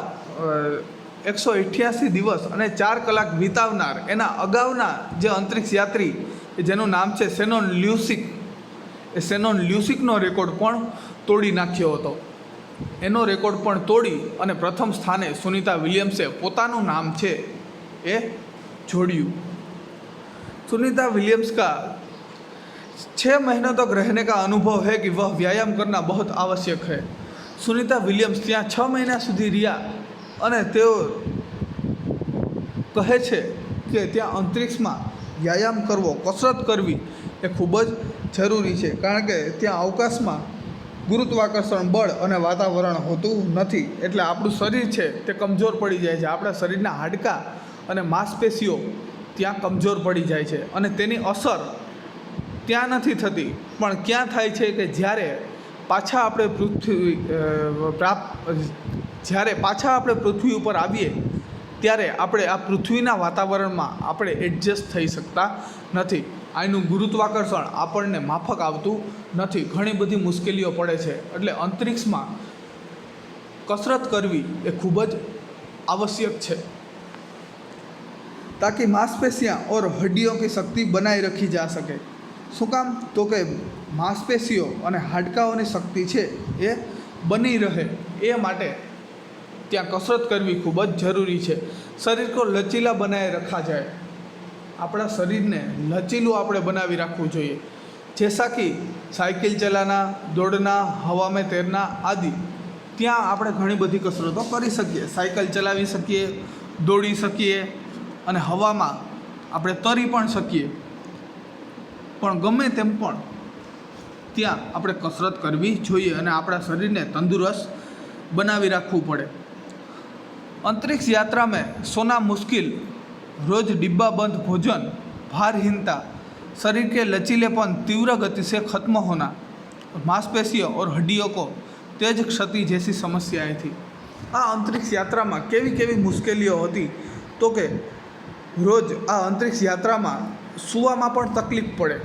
188 दिवस और 4 कलाक वितावनार एना अगाउना जे अंतरिक्ष यात्री जेनु नाम है सेनोन ल्यूसिक ए सेनोन ल्यूसिकनो रेकॉर्ड पण तोड़ी नाख्यो हतो। एनो रेकॉर्ड पण तोड़ी और प्रथम स्थाने सुनीता विलियम्से पोतानु नाम है ए जोड़्यू। सुनीता विलियम्स का 6 महीनों तक रहने का अनुभव है कि वह व्यायाम करना बहुत आवश्यक है। सुनीता विलियम्स ત્યાં 6 महीना सुधी रिया और तेओ कहे छे कि त्या अंतरिक्ष में व्यायाम करवो कसरत करवी ए खूब ज जरूरी है कारण के त्या अवकाश में गुरुत्वाकर्षण बळ और वातावरण होतुं नथी एटले आपणुं शरीर है ते कमजोर पड़ी जाए छे। आपणा शरीरना हाडका और मांसपेशीओ त्यां कमजोर पड़ी जाए छे और तेनी असर त्यां नथी थती पण क्यां थाय छे कि ज्यारे पाछा आपणे पृथ्वी पर आवीए त्यारे आपणे आ पृथ्वीना वातावरणमां आपणे एडजस्ट थई शकता नथी। आनुं गुरुत्वाकर्षण आपणने माफक आवतुं नथी, घणी बधी मुश्केलीओ पड़े छे एटले अंतरिक्षमां कसरत करवी ए खूब ज आवश्यक है ताकि मांसपेशियां और हड्डियों की शक्ति बनाए रखी जा सके। શું કામ? તો કે માંસપેશીઓ અને હાડકાઓની શક્તિ છે એ બની રહે એ માટે ત્યાં કસરત કરવી ખૂબ જ જરૂરી છે। શરીર કો લચીલા બનાए रखा जाए, આપણા શરીરને લચીલું આપણે બનાવી રાખવું જોઈએ। जैसा कि साइकिल चलाना, दौड़ना, हवा में तैरना आदि, ત્યાં આપણે ઘણી બધી કસરતો કરી શકીએ। સાયકલ ચલાવી શકીએ, દોડી શકીએ અને હવામાં આપણે તરી પણ શકીએ। પણ ગમે તેમ પણ ત્યાં આપણે કસરત કરવી જોઈએ અને આપણા શરીરને તંદુરસ્ત બનાવી રાખવું પડે। अंतरिक्ष यात्रा में सोना मुश्किल, रोज डिब्बा बंद भोजन, भारहीनता, शरीर के लचीलेपन तीव्र गति से खत्म होना, मांसपेशियों और हड्डियों को तेज क्षति जैसी समस्याएं थी। आ अंतरिक्ष यात्रा में केवी केवी मुश्केलियों होती तो कि रोज आ अंतरिक्ष यात्रा में सूवामां पण तकलीफ पड़े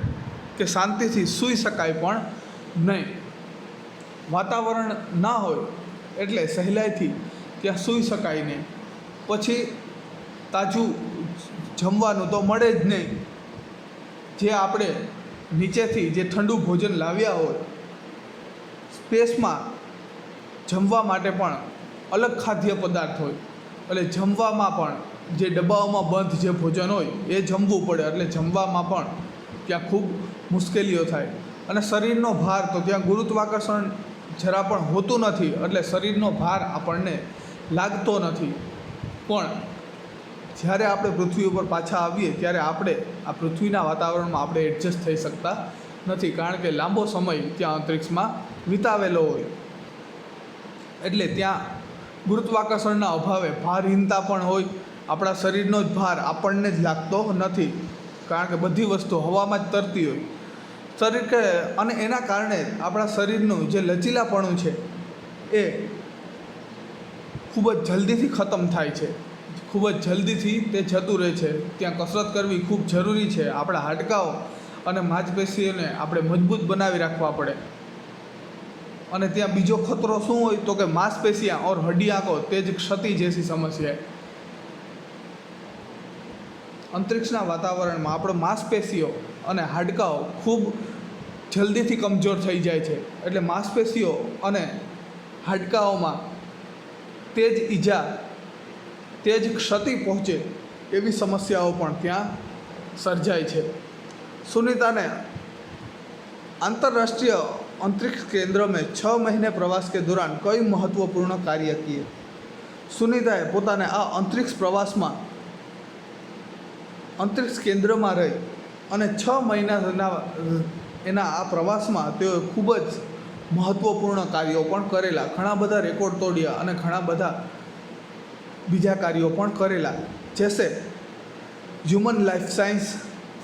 कि शांतिथी सूई शकाय पण नहीं। वातावरण ना होय एटले सहेलाईथी ત્યાં સૂઈ શકાય નહીં। પછી તાજું જમવાનું તો મળે જ નહીં। જે આપણે નીચેથી જે ઠંડુ ભોજન લાવ્યા હોય, સ્પેસમાં જમવા માટે પણ અલગ ખાદ્ય પદાર્થ હોય, એટલે જમવામાં પણ જે ડબ્બાઓમાં બંધ જે ભોજન હોય એ જમવું પડે, એટલે જમવામાં પણ ત્યાં ખૂબ મુશ્કેલીઓ થાય। અને શરીરનો ભાર તો ત્યાં ગુરુત્વાકર્ષણ જરા પણ હોતું નથી, એટલે શરીરનો ભાર આપણને લાગતો નથી। પણ જ્યારે આપણે પૃથ્વી ઉપર પાછા આવીએ ત્યારે આપણે આ પૃથ્વીના વાતાવરણમાં આપણે એડજસ્ટ થઈ શકતા નથી, કારણ કે લાંબો સમય ત્યાં અંતરિક્ષમાં વિતાવેલો હોય। એટલે ત્યાં ગુરુત્વાકર્ષણના અભાવે ભારહીનતા પણ હોય, આપણા શરીરનો જ ભાર આપણને જ લાગતો નથી, કારણ કે બધી વસ્તુ હવામાં જ તરતી હોય શરીર કે, અને એના કારણે આપણા શરીરનું જે લચીલાપણું છે એ ખૂબ જ જલ્દીથી ખતમ થાય છે, ખૂબ જ જલ્દીથી તે જતું રહે છે। ત્યાં કસરત કરવી ખૂબ જરૂરી છે। આપણા હાડકાઓ અને માંસપેશીઓને આપણે મજબૂત બનાવી રાખવા પડે। અને ત્યાં બીજો ખતરો શું હોય તો કે માંસપેશિयाँ और हड्डियाँ को तेज क्षति जैसी समस्याएं। અંતરિક્ષના વાતાવરણમાં આપણો માંસપેશીઓ અને હાડકાઓ ખૂબ જલ્દીથી કમજોર થઈ જાય છે, એટલે માંસપેશીઓ અને હાડકાઓમાં તેજ ઈજા, તેજ ક્ષતિ પહોંચે એવી સમસ્યાઓ પણ ત્યાં સર્જાય છે। सुनीता ने अंतर्राष्ट्रीय अंतरिक्ष केंद्र में 6 महीने प्रवास के दौरान कई महत्वपूर्ण कार्य किए। सुनीताए पोताने आ अंतरिक्ष प्रवास में अंतरिक्ष केंद्र में रही અને 6 મહિનાના એના આ પ્રવાસમાં તેઓ ખૂબ જ મહત્ત્વપૂર્ણ કાર્યો પણ કરેલા, ઘણા બધા રેકોર્ડ તોડ્યા અને ઘણા બધા બીજા કાર્યો પણ કરેલા, जैसे human life science,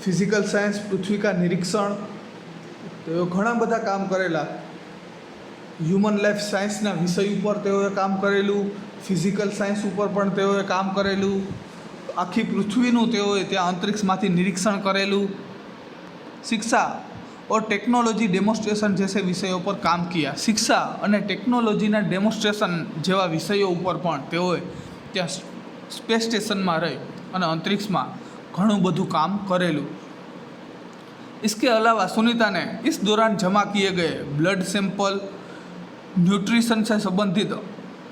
physical science, पृथ्वी का निरीक्षण, તેઓ ઘણા બધા કામ કરેલા। હ્યુમન લાઈફ સાયન્સના વિષય ઉપર તેઓએ કામ કરેલું, ફિઝિકલ સાયન્સ ઉપર પણ તેઓએ કામ કરેલું, આખી પૃથ્વીનું તેઓએ ત્યાં અંતરિક્ષમાંથી નિરીક્ષણ કરેલું। शिक्षा और टेक्नोलॉजी डेमोन्स्ट्रेशन जैसे विषयों पर काम किया। शिक्षा અને ટેકનોલોજીના ડેમોન્સ્ટ્રેશન જેવા વિષયો ઉપર પણ તેઓએ ત્યાં સ્પેસ સ્ટેશનમાં રહી અને અંતરિક્ષમાં ઘણું બધું કામ કરેલું। इसके अलावा सुनीता ने इस दौरान जमा किए गए ब्लड सैंपल, न्यूट्रिशन से संबंधित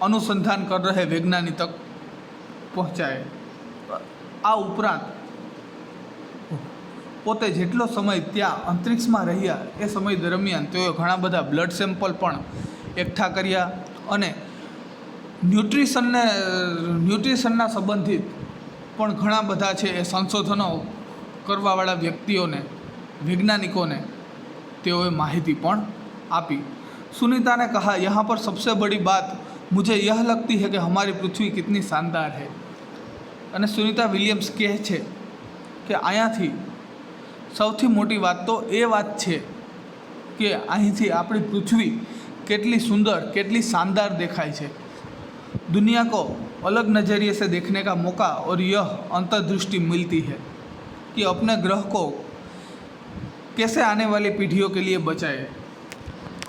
अनुसंधान कर रहे वैज्ञानिक तक पहुँचाए। आ उपरांत પોતે જેટલો સમય ત્યાં અંતરિક્ષમાં રહ્યા એ સમય દરમિયાન તેઓએ ઘણા બધા બ્લડ સેમ્પલ પણ એકઠા કર્યા અને ન્યુટ્રિશનના સંબંધિત પણ ઘણા બધા છે એ સંશોધનો કરવાવાળા વ્યક્તિઓને, वैज्ञानिकों ने तेओए माहिती पण आपी। सुनीता ने कहा, यहाँ पर सबसे बड़ी बात मुझे यह लगती है कि हमारी पृथ्वी कितनी शानदार है। અને સુનિતા વિલિયમ્સ કહે છે કે અહીંયાથી સૌથી મોટી વાત તો એ વાત છે કે અહીંથી આપણી પૃથ્વી કેટલી સુંદર, કેટલી शानदार દેખાય છે। दुनिया को अलग नज़रिए से देखने का मौका और यह अंतर्दृष्टि मिलती है कि अपने ग्रह को कैसे आने वाली पीढ़ियों के लिए बचाए।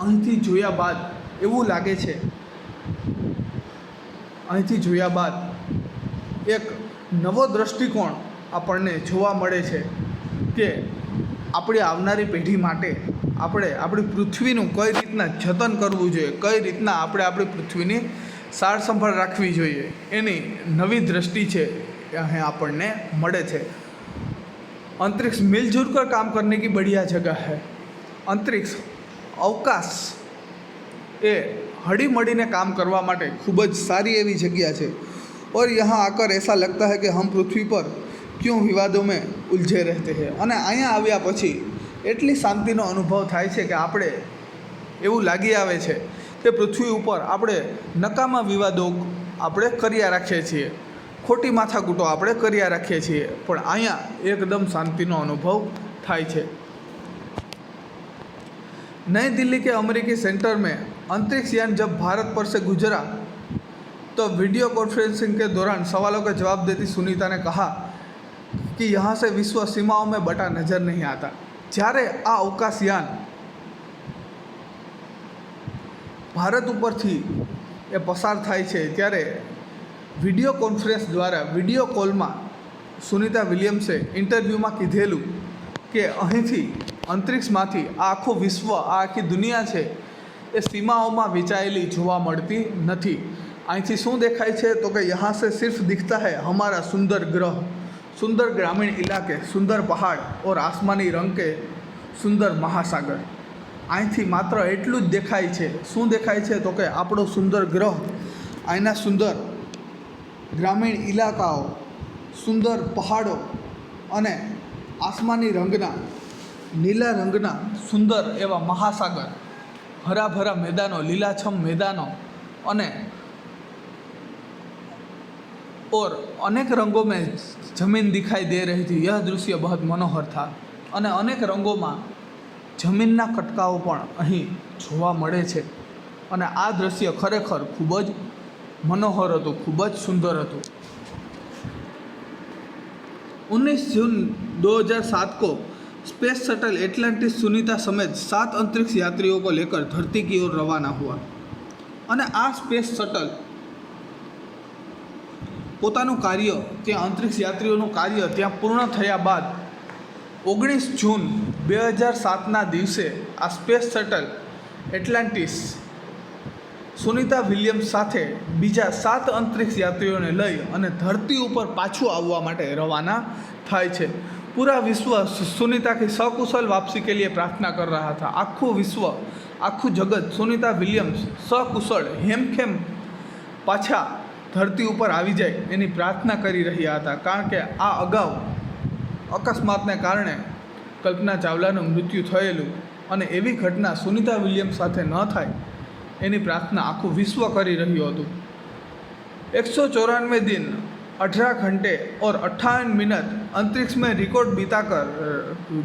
અહીંથી જોયા બાદ એવું લાગે છે, અહીંથી જોયા બાદ એક નવો દૃષ્ટિકોણ આપણને જોવા મળે છે કે આપણી આવનારી પેઢી માટે આપણે આપણી પૃથ્વીનું કઈ રીતના જતન કરવું જોઈએ, કઈ રીતના આપણે આપણી પૃથ્વીની સાર સંભાળ રાખવી જોઈએ, એની નવી દ્રષ્ટિ છે એ અહીં આપણને મળે છે। अंतरिक्ष मिलजुल कर काम करने की बढ़िया जगह है। अंतरिक्ष अवकाश ए हड़ी मळीने काम करवा माटे खूब ज सारी एवी जगह है और यहाँ आकर ऐसा लगता है कि हम पृथ्वी पर क्यों विवादों में उलझे रहते हैं। अने अहींया आव्या पछी एटली शांतिनो अनुभव थाय छे कि आपणे एवुं लागी आवे छे कि पृथ्वी पर आपणे नकामा विवादों आपणे कर्या राखीए छीए, खोटी माथाकूटो आपणे कर्या राखीए छीए, पण अहींया एकदम शांतिनो अनुभव थाय छे। नई दिल्ली के अमेरिकी सेंटर में अंतरिक्ष यान जब भारत पर से गुजरा तो वीडियो कॉन्फ्रेंसिंग के दौरान सवालों का जवाब देती सुनीता ने कहा कि यहाँ से विश्व सीमाओं में बटा नजर नहीं आता। જ્યારે આ અવકાશયાન ભારત ઉપરથી એ પસાર થાય છે ત્યારે વિડીયો કોન્ફરન્સ દ્વારા વિડીયો કોલમાં સુનિતા વિલિયમ્સે ઇન્ટરવ્યૂમાં કીધેલું કે અહીંથી અંતરિક્ષમાંથી આ આખું વિશ્વ, આ આખી દુનિયા છે એ સીમાઓમાં વિચાયેલી જોવા મળતી નથી। અહીંથી શું દેખાય છે તો કે यहाँ से सिर्फ दिखता है हमारा सुंदर ग्रह, सुंदर ग्रामीण इलाके, सुंदर पहाड़ और आसमानी रंग के सुंदर महासागर। અહીંથી માત્ર એટલું જ દેખાય છે। શું દેખાય છે તો કે આપણો સુંદર ગ્રહ, અહીંના સુંદર ગ્રામીણ ઇલાકાઓ, સુંદર પહાડો અને આસમાની રંગના નીલા રંગના સુંદર એવા મહાસાગર, હરાભરા મેદાનો, લીલાછમ मैदानों અને और अनेक रंगों में जमीन दिखाई दे रही थी। यह दृश्य बहुत मनोहर था અને अनेक रंगों में जमीनना कटकाओ पण अहीं जोवा मळे छे અને આ दृश्य खरेखर खूब ज मनोहर हतुं, खूब ज सुंदर हतुं। 19 जून 2007 को स्पेस शटल एटलांटिस सुनीता समेत 7 अंतरिक्ष यात्रियों को लेकर धरती की ओर रवाना हुआ અને આ स्पेस शटल પોતાનું કાર્ય ત્યાં અંતરિક્ષ યાત્રીઓનું કાર્ય ત્યાં પૂર્ણ થયા બાદ 19 જૂન 2007ના દિવસે આ space shuttle Atlantis Sunita Williams સાથે બીજા 7 અંતરિક્ષ यात्रियों લઈ અને ધરતી ઉપર પાછું આવવા માટે રવાના થાય છે। पूरा विश्व सुनीता की सकुशल वापसी के लिए प्रार्थना कर रहा था। आखू विश्व, आखू जगत सुनीता विलियम्स सकुशल हेमखेम पाछा धरती पर આવી જાય એની પ્રાર્થના કરી રહ્યા હતા। કારણ કે આ અગાઉ અકસ્માતને કારણે કલ્પના ચાવલાનું મૃત્યુ થયેલું અને એવી ઘટના સુનિતા વિલિયમ્સ સાથે ન થાય એની प्रार्थना આખું વિશ્વ કરી રહ્યું હતું। 194 दिन 18 घंटे और 58 मिनट अंतरिक्ष में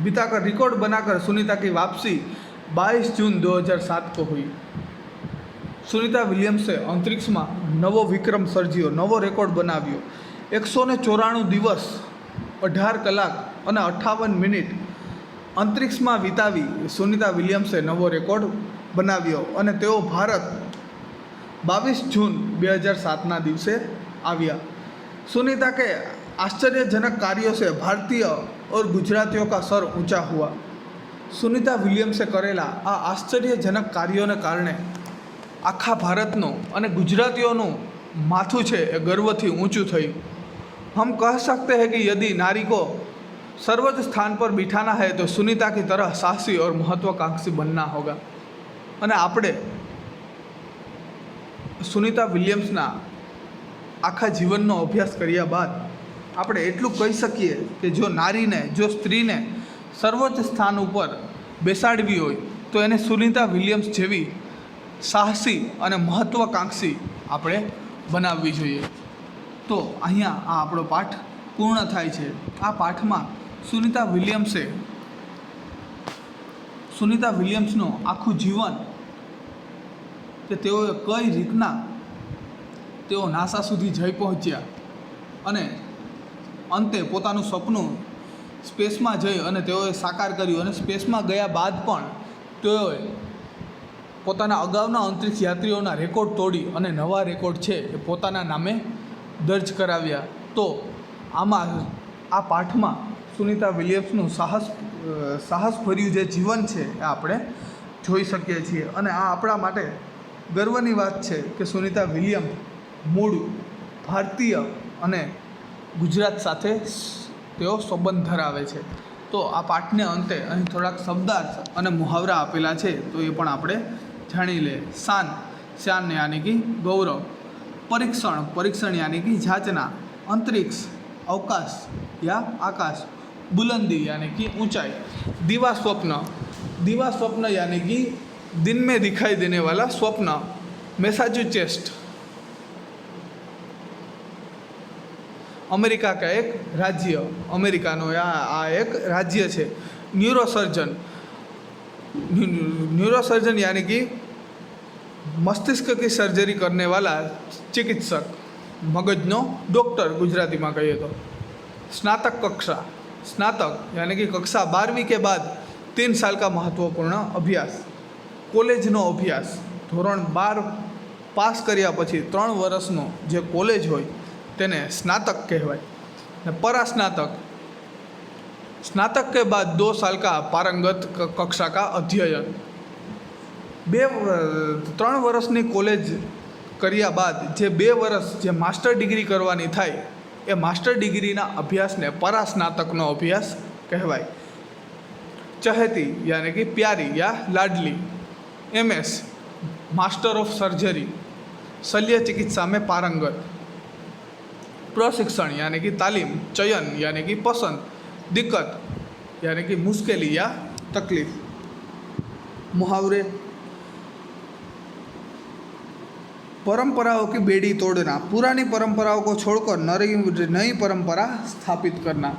बिताकर रिकॉर्ड बनाकर सुनीता की वापसी 22 जून 2007 को हुई। सुनीता विलियम्से अंतरिक्ष में नवो विक्रम सर्जियो, नवो रेकॉर्ड बनाव्यो। 194 दिवस 18 कलाक और 58 मिनिट अंतरिक्ष में वितावी सुनीता विलियम्से नवो रेकॉर्ड बनाव्यो અને તેઓ ભારત 22 जून 2007ના દિવસે આવ્યા। सुनीता के आश्चर्यजनक कार्यों से भारतीय और गुजरातियों का सर ऊंचा हुआ। सुनीता विलियम्से करेला आ आश्चर्यजनक कार्यों ने कारणे आखा भारतनो अने गुजरातीओनुं माथुं छे ए गर्वथी ऊंचुं थयुं। हम कह सकते हैं कि यदि नारी को सर्वोच्च स्थान पर बिठाना है तो सुनीता की तरह साहसी और महत्वाकांक्षी बनना होगा। अने आपणे सुनीता विलियम्सना आखा जीवननो अभ्यास कर्या बाद આપણે એટલું કહી શકીએ કે જો નારીને, જો સ્ત્રીને સર્વોચ્ચ સ્થાન ઉપર બેસાડવી હોય તો એને સુનિતા વિલિયમ્સ જેવી સાહસી અને મહત્વાકાંક્ષી આપણે બનાવવી જોઈએ। તો અહીંયા આ આપણો પાઠ પૂર્ણ થાય છે। આ પાઠમાં સુનિતા વિલિયમ્સનું આખું જીવન કે તેઓએ કઈ રીતના તેઓ નાસા સુધી જઈ પહોંચ્યા અને અંતે પોતાનું સપનું સ્પેસમાં જઈ અને તેઓએ સાકાર કર્યું અને સ્પેસમાં ગયા બાદ પણ તેઓએ પોતાના અગાઉના અંતરિક્ષ યાત્રીઓના રેકોર્ડ તોડી અને નવા રેકોર્ડ છે એ પોતાના નામે દર્જ કરાવ્યા। તો આમાં આ પાઠમાં સુનિતા વિલિયમ્સનું સાહસભર્યું જે જીવન છે એ આપણે જોઈ શકીએ છીએ. અને આ આપણા માટે ગર્વની વાત છે કે સુનિતા વિલિયમ્સ મૂળ ભારતીય અને ગુજરાત સાથે તેઓ સંબંધ ધરાવે છે. તો આ પાઠને અંતે અહીં થોડાક શબ્દાર્થ અને મુહાવરા આપેલા છે, તો એ પણ આપણે જાણી લે. શાન યાની કે ગૌરવ, પરીક્ષણ યાની કે જાંચના, अंतरिक्ष अवकाश या आकाश, बुलंदी यानी कि ऊंचाई, दिवा स्वप्न यानी कि दिन में दिखाई देने वाला स्वप्न, मैसाचुसेट्स अमेरिका का एक राज्य, अमेरिकानो आ एक राज्य है. न्यूरोसर्जन यानी कि मस्तिष्क की सर्जरी करने वाला चिकित्सक, मगजनो डॉक्टर गुजराती में कहिए तो. स्नातक यानी कि कक्षा 12वीं के बाद 3 साल का महत्वपूर्ण अभ्यास, कॉलेजनो अभ्यास, धोरण 12 पास कर्या पछी 3 वर्षनो जे कॉलेज होय तेने स्नातक कहवाय. स्नातक के बाद 2 साल का पारंगत कक्षा का अध्ययन. 3 वर्षनी कॉलेज કર્યા બાદ જે 2 વર્ષ જે માસ્ટર ડિગ્રી કરવાની થાય એ માસ્ટર ડિગ્રીના અભ્યાસને પરાસ્નાતકનો અભ્યાસ કહેવાય. ચહેતી યાની કે પ્યારી યા લાડલી. MS मास्टर ऑफ सर्जरी, शल्य चिकित्सा में पारंगत. प्रशिक्षण यानी कि तालीम, चयन यानी कि पसंद, दिक्कत यानी कि मुश्किली या तकलीफ. मुहावरे. परंपराओं की बेड़ी तोड़ना, पुरानी परंपराओं को छोड़कर नई परंपरा स्थापित करना.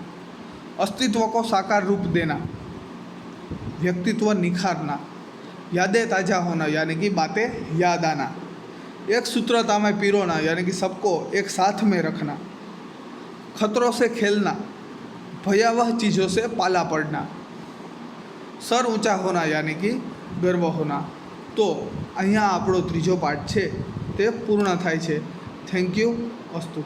अस्तित्व को साकार रूप देना, व्यक्तित्व निखारना. यादें ताज़ा होना यानी कि बातें याद आना. एक सूत्रता में पिरोना यानी कि सबको एक साथ में रखना. खतरों से खेलना, भयावह चीज़ों से पाला पड़ना. सर ऊंचा होना यानी कि गर्व होना. तो अहींया आपणो त्रीजो पाठ छे તે પૂર્ણ થાય છે. Thank you. અસ્તુ.